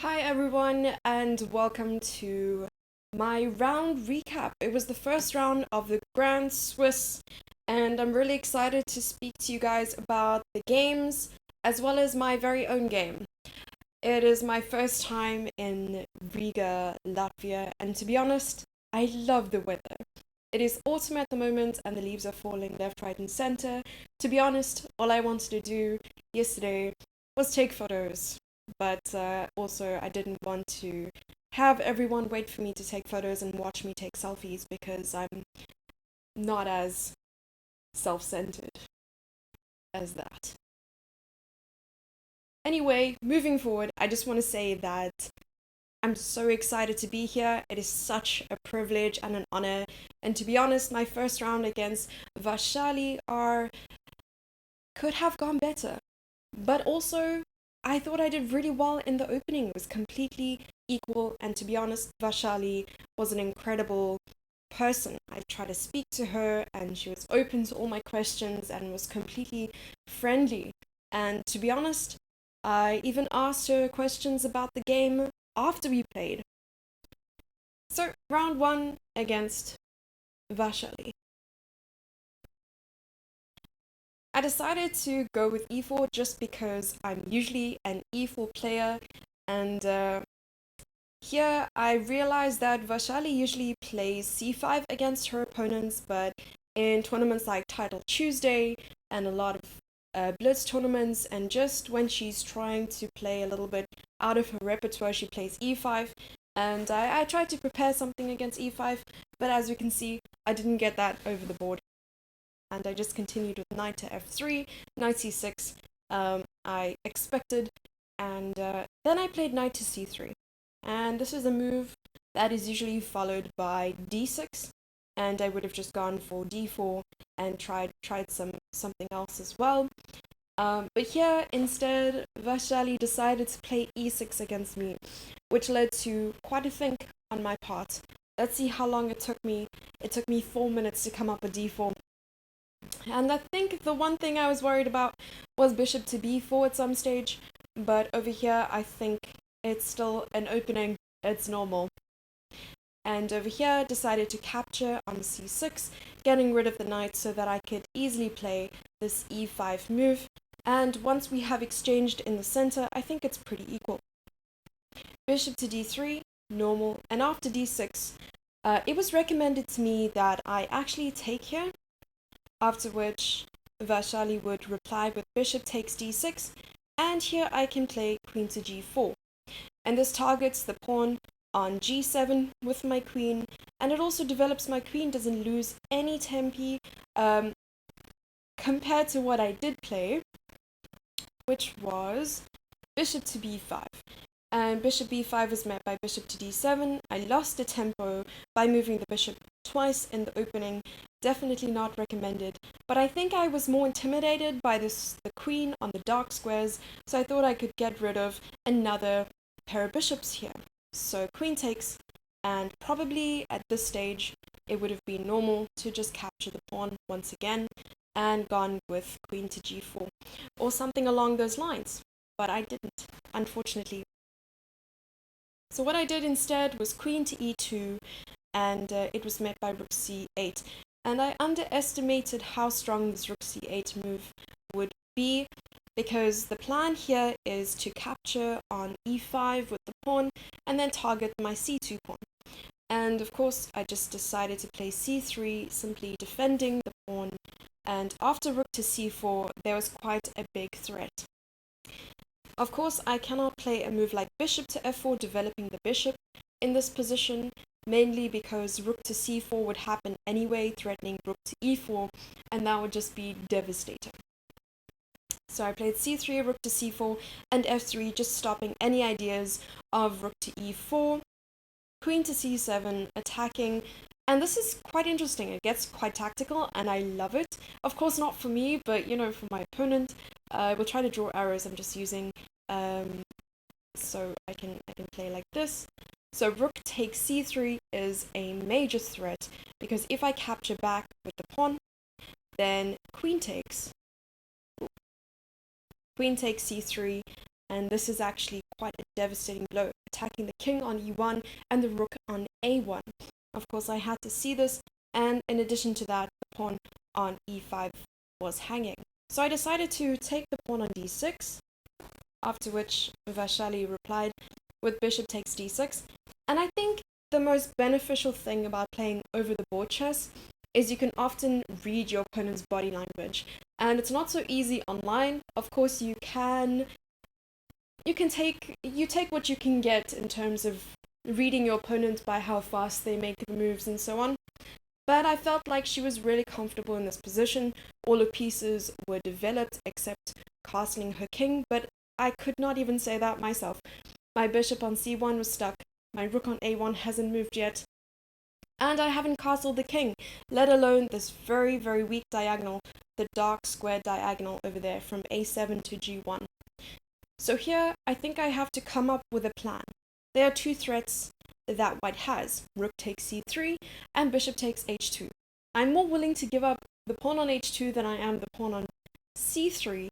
Hi everyone, and welcome to my round recap. It was the first round of the Grand Swiss, and I'm really excited to speak to you guys about the games as well as my very own game. It is my first time in Riga, Latvia, and to be honest, I love the weather. It is autumn at the moment, and the leaves are falling left, right, and center. To be honest, all I wanted to do yesterday was take photos, but also I didn't want to have everyone wait for me to take photos and watch me take selfies because I'm not as self-centered as that. Anyway, moving forward, I just want to say that I'm so excited to be here. It is such a privilege and an honor. And to be honest, my first round against Vaishali R could have gone better. But also, I thought I did really well in the opening. It was completely equal. And to be honest, Vaishali was an incredible person. I tried to speak to her and she was open to all my questions and was completely friendly. And to be honest, I even asked her questions about the game after we played. So, round one against Vaishali. I decided to go with e4 just because I'm usually an e4 player, and here I realized that Vaishali usually plays c5 against her opponents, but in tournaments like Title Tuesday and a lot of Blitz tournaments, and just when she's trying to play a little bit out of her repertoire, she plays e5, and I tried to prepare something against e5, but as you can see, I didn't get that over the board. And I just continued with knight to f3, knight c6, I expected, and then I played knight to c3. And this is a move that is usually followed by d6, and I would have just gone for d4 and tried something else as well. But here, instead, Vaishali decided to play e6 against me, which led to quite a think on my part. Let's see how long it took me. It took me 4 minutes to come up with d4. And I think the one thing I was worried about was bishop to b4 at some stage, but over here I think it's still an opening, it's normal. And over here decided to capture on c6, getting rid of the knight so that I could easily play this e5 move. And once we have exchanged in the center, I think it's pretty equal. Bishop to d3, normal, and after d6, it was recommended to me that I actually take here, after which Vaishali would reply with bishop takes d6, and here I can play queen to g4. And this targets the pawn on g7 with my queen, and it also develops my queen doesn't lose any tempi compared to what I did play, which was bishop to b5. And bishop b5 was met by bishop to d7. I lost the tempo by moving the bishop twice in the opening. Definitely not recommended. But I think I was more intimidated by the queen on the dark squares, so I thought I could get rid of another pair of bishops here. So queen takes, and probably at this stage it would have been normal to just capture the pawn once again and gone with queen to g4 or something along those lines. But I didn't, unfortunately. So what I did instead was queen to e2, and it was met by rook c8. And I underestimated how strong this rook c8 move would be, because the plan here is to capture on e5 with the pawn and then target my c2 pawn. And of course I just decided to play c3, simply defending the pawn, and after rook to c4 there was quite a big threat. Of course, I cannot play a move like bishop to f4, developing the bishop in this position, mainly because rook to c4 would happen anyway, threatening rook to e4, and that would just be devastating. So I played c3, rook to c4, and f3, just stopping any ideas of rook to e4, queen to c7, attacking. And this is quite interesting. It gets quite tactical, and I love it. Of course, not for me, but for my opponent. I will try to draw arrows. I'm just using so I can play like this. So rook takes c3 is a major threat, because if I capture back with the pawn, then queen takes c3, and this is actually quite a devastating blow, attacking the king on e1 and the rook on a1. Of course, I had to see this, and in addition to that, the pawn on e5 was hanging. So I decided to take the pawn on d6, after which Vaishali replied with bishop takes d6. And I think the most beneficial thing about playing over the board chess is you can often read your opponent's body language. And it's not so easy online. Of course, you take what you can get in terms of reading your opponent by how fast they make the moves and so on. But I felt like she was really comfortable in this position. All her pieces were developed except castling her king, but I could not even say that myself. My bishop on c1 was stuck, my rook on a1 hasn't moved yet, and I haven't castled the king, let alone this very, very weak diagonal, the dark square diagonal over there from a7 to g1. So here, I think I have to come up with a plan. There are two threats that white has, rook takes c3 and bishop takes h2. I'm more willing to give up the pawn on h2 than I am the pawn on c3,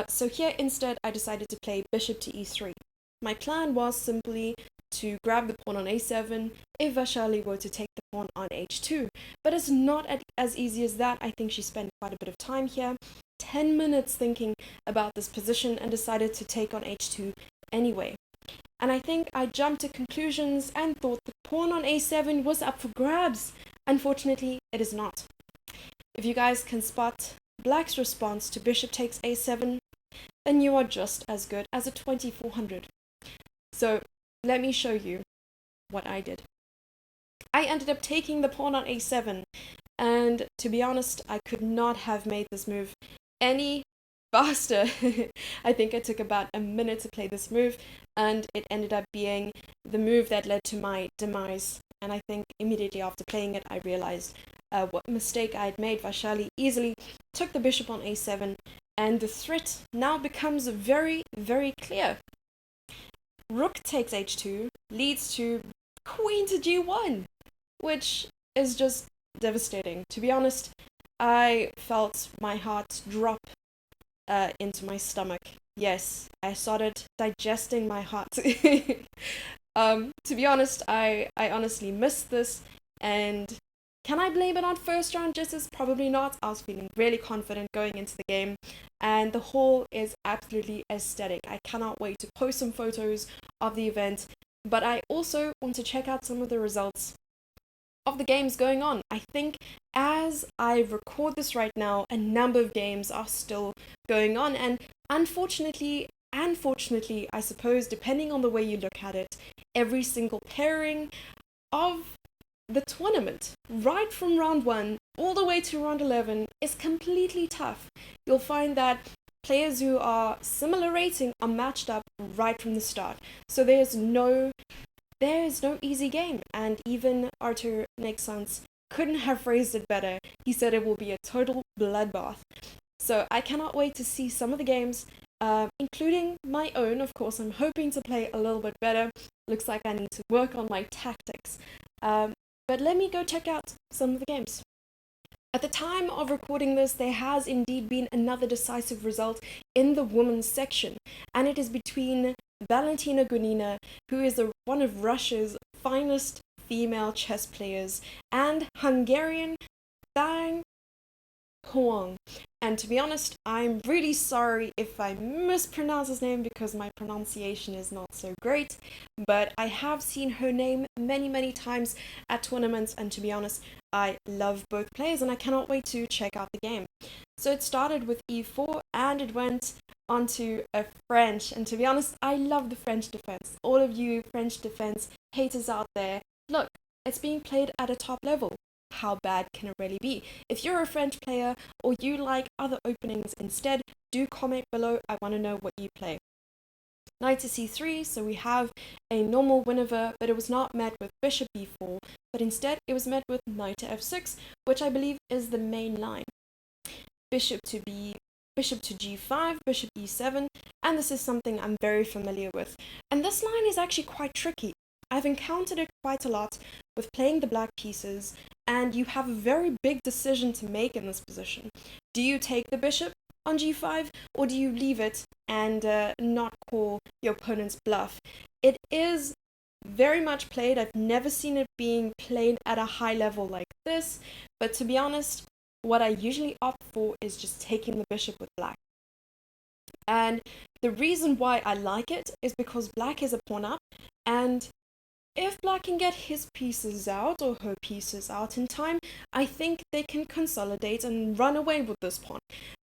so here instead I decided to play bishop to e3. My plan was simply to grab the pawn on a7 if Vaishali were to take the pawn on h2, but it's not as easy as that. I think she spent quite a bit of time here, 10 minutes thinking about this position, and decided to take on h2 anyway. And I think I jumped to conclusions and thought the pawn on a7 was up for grabs. Unfortunately, it is not. If you guys can spot black's response to bishop takes a7, then you are just as good as a 2400. So let me show you what I did. I ended up taking the pawn on a7, and to be honest, I could not have made this move any faster. I think I took about a minute to play this move, and it ended up being the move that led to my demise. And I think immediately after playing it, I realized what mistake I had made. Vaishali easily took the bishop on a7, and the threat now becomes very, very clear. Rook takes h2 leads to queen to g1, which is just devastating. To be honest, I felt my heart drop into my stomach. Yes, I started digesting my heart. To be honest, I honestly missed this, and can I blame it on first round jitters? Probably not. I was feeling really confident going into the game, and the hall is absolutely aesthetic. I cannot wait to post some photos of the event, but I also want to check out some of the results of the games going on. I think as I record this right now, a number of games are still going on, and unfortunately, I suppose, depending on the way you look at it, every single pairing of the tournament, right from round 1 all the way to round 11, is completely tough. You'll find that players who are similar rating are matched up right from the start. So there is no easy game, and even Arthur Nexans couldn't have phrased it better. He said it will be a total bloodbath. So I cannot wait to see some of the games, including my own. Of course, I'm hoping to play a little bit better. Looks like I need to work on my tactics. But let me go check out some of the games. At the time of recording this, there has indeed been another decisive result in the women's section, and it is between Valentina Gunina, who is one of Russia's finest female chess players, and Hungarian Thanh Hoang. And to be honest, I'm really sorry if I mispronounce his name because my pronunciation is not so great, but I have seen her name many, many times at tournaments, and to be honest, I love both players and I cannot wait to check out the game. So it started with e4 and it went onto a French, and to be honest, I love the French defense. All of you French defense haters out there, look, it's being played at a top level. How bad can it really be? If you're a French player or you like other openings instead, do comment below. I want to know what you play. Knight to c3, so we have a normal whenever, but it was not met with bishop b4, but instead it was met with knight to f6, which I believe is the main line. Bishop to g5, bishop e7, and this is something I'm very familiar with. And this line is actually quite tricky. I've encountered it quite a lot with playing the black pieces, and you have a very big decision to make in this position. Do you take the bishop on g5, or do you leave it and not call your opponent's bluff? It is very much played. I've never seen it being played at a high level like this, but to be honest, what I usually opt for is just taking the bishop with black. And the reason why I like it is because black is a pawn up, and if black can get his pieces out or her pieces out in time, I think they can consolidate and run away with this pawn.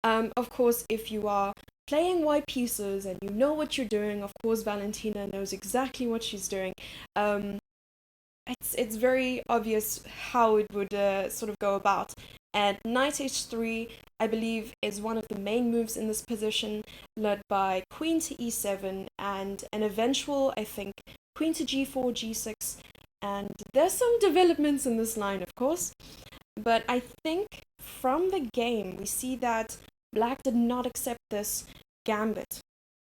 Of course, if you are playing white pieces and you know what you're doing, of course Valentina knows exactly what she's doing. It's very obvious how it would sort of go about. And knight h3, I believe, is one of the main moves in this position, led by queen to e7 and an eventual, I think, queen to g4, g6, and there's some developments in this line, of course, but I think from the game we see that black did not accept this gambit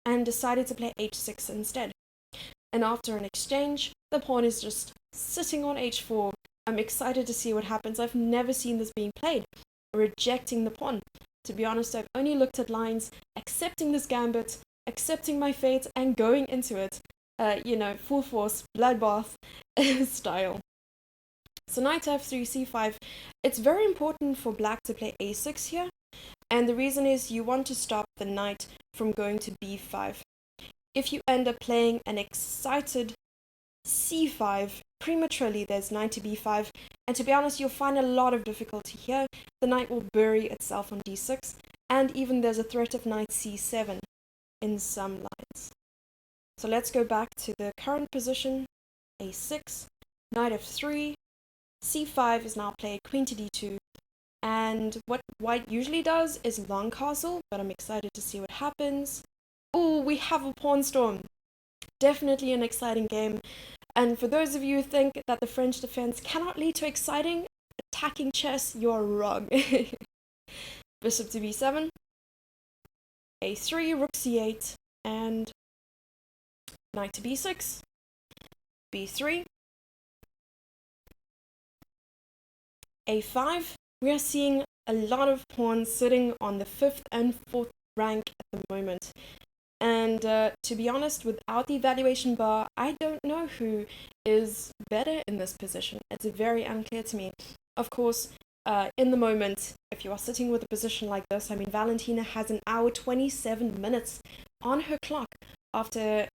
and decided to play h6 instead. And after an exchange, the pawn is just sitting on h4. I'm excited to see what happens. I've never seen this being played, rejecting the pawn. To be honest, I've only looked at lines accepting this gambit, accepting my fate, and going into it. Full force, bloodbath style. So knight f3, c5, it's very important for black to play a6 here, and the reason is you want to stop the knight from going to b5. If you end up playing an excited c5 prematurely, there's knight to b5, and to be honest, you'll find a lot of difficulty here. The knight will bury itself on d6, and even there's a threat of knight c7 in some lines. So let's go back to the current position, a6, knight f3, c5 is now played, queen to d2, and what white usually does is long castle, but I'm excited to see what happens. Oh, we have a pawn storm. Definitely an exciting game, and for those of you who think that the French defense cannot lead to exciting attacking chess, you're wrong. Bishop to b7, a3, rook c8, and knight to b6, b3, a5. We are seeing a lot of pawns sitting on the 5th and 4th rank at the moment. And to be honest, without the evaluation bar, I don't know who is better in this position. It's very unclear to me. Of course, in the moment, if you are sitting with a position like this, I mean, Valentina has an hour 27 minutes on her clock after,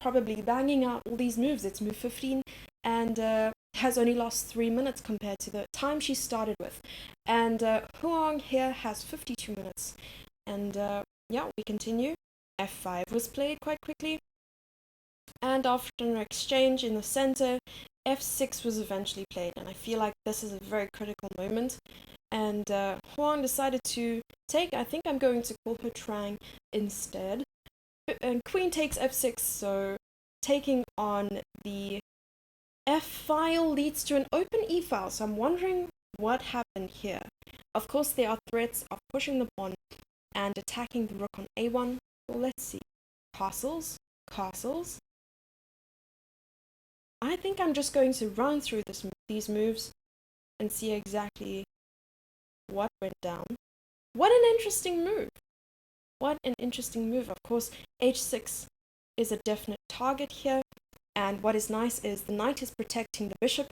probably banging out all these moves. It's move 15 and has only lost 3 minutes compared to the time she started with. And Huang here has 52 minutes. And we continue. f5 was played quite quickly. And after an exchange in the center, f6 was eventually played. And I feel like this is a very critical moment. And Huang decided to take, I think I'm going to call her Trang instead. And queen takes f6, so taking on the f file leads to an open e file. So I'm wondering what happened here. Of course, there are threats of pushing the pawn and attacking the rook on a1. Well, let's see. Castles. I think I'm just going to run through these moves and see exactly what went down. What an interesting move. Of course, h6 is a definite target here. And what is nice is the knight is protecting the bishop.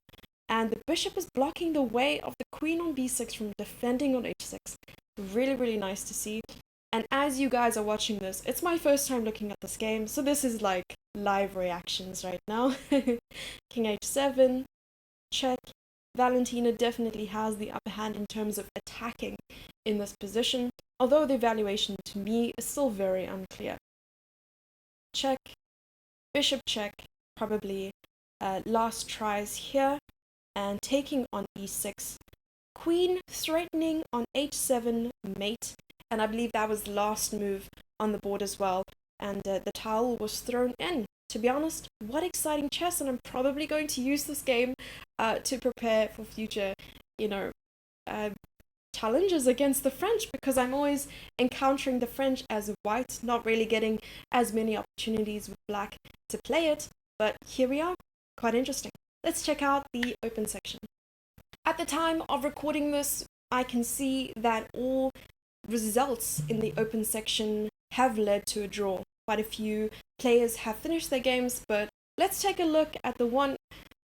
And the bishop is blocking the way of the queen on b6 from defending on h6. Really, really nice to see. And as you guys are watching this, it's my first time looking at this game. So this is like live reactions right now. King h7, check. Valentina definitely has the upper hand in terms of attacking in this position, although the evaluation to me is still very unclear. Check, bishop check, probably last tries here, and taking on e6. Queen threatening on h7 mate, and I believe that was the last move on the board as well, and the towel was thrown in. To be honest, what exciting chess, and I'm probably going to use this game to prepare for future, challenges against the French, because I'm always encountering the French as a white, not really getting as many opportunities with black to play it, but here we are, quite interesting. Let's check out the open section. At the time of recording this, I can see that all results in the open section have led to a draw. Quite a few players have finished their games, but let's take a look at the one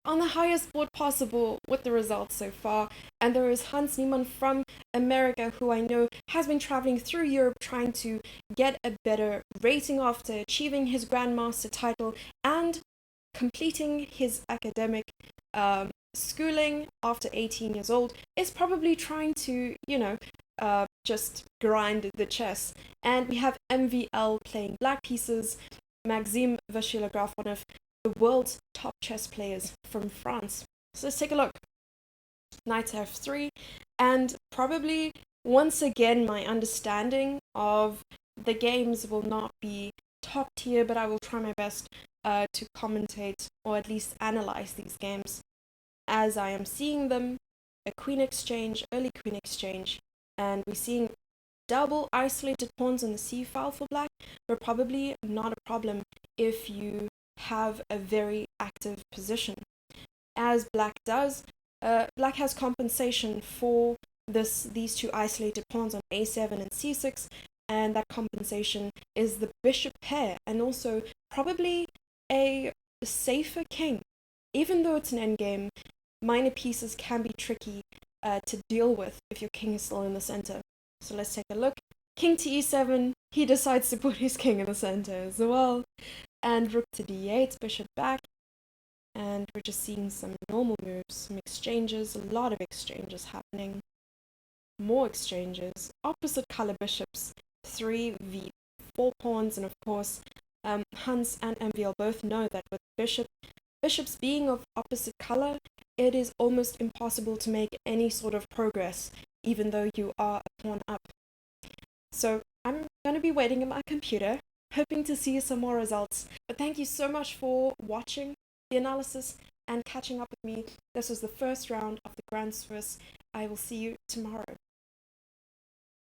on the highest board possible with the results so far. And there is Hans Niemann from America, who I know has been traveling through Europe trying to get a better rating after achieving his Grandmaster title and completing his academic schooling after 18 years old. Is probably trying to, just grind the chess. And we have MVL playing black pieces, Maxime Vaishali R, one of the world's top chess players from France. So let's take a look. Knight f3, and probably once again my understanding of the games will not be top tier, but I will try my best to commentate or at least analyze these games as I am seeing them. A queen exchange, early queen exchange, and we're seeing double isolated pawns on the c file for black, but probably not a problem if you have a very active position. As black does, black has compensation for these two isolated pawns on a7 and c6, and that compensation is the bishop pair, and also probably a safer king. Even though it's an endgame, minor pieces can be tricky to deal with if your king is still in the center. So let's take a look. King to e7, he decides to put his king in the center as well. And rook to d8, bishop back. And we're just seeing some normal moves, some exchanges, a lot of exchanges happening. More exchanges, opposite color bishops, 3v4 pawns, and of course, Hans and MVL both know that with bishops being of opposite color, it is almost impossible to make any sort of progress, even though you are a pawn up. So I'm going to be waiting at my computer, hoping to see some more results. But thank you so much for watching the analysis and catching up with me. This was the first round of the Grand Swiss. I will see you tomorrow.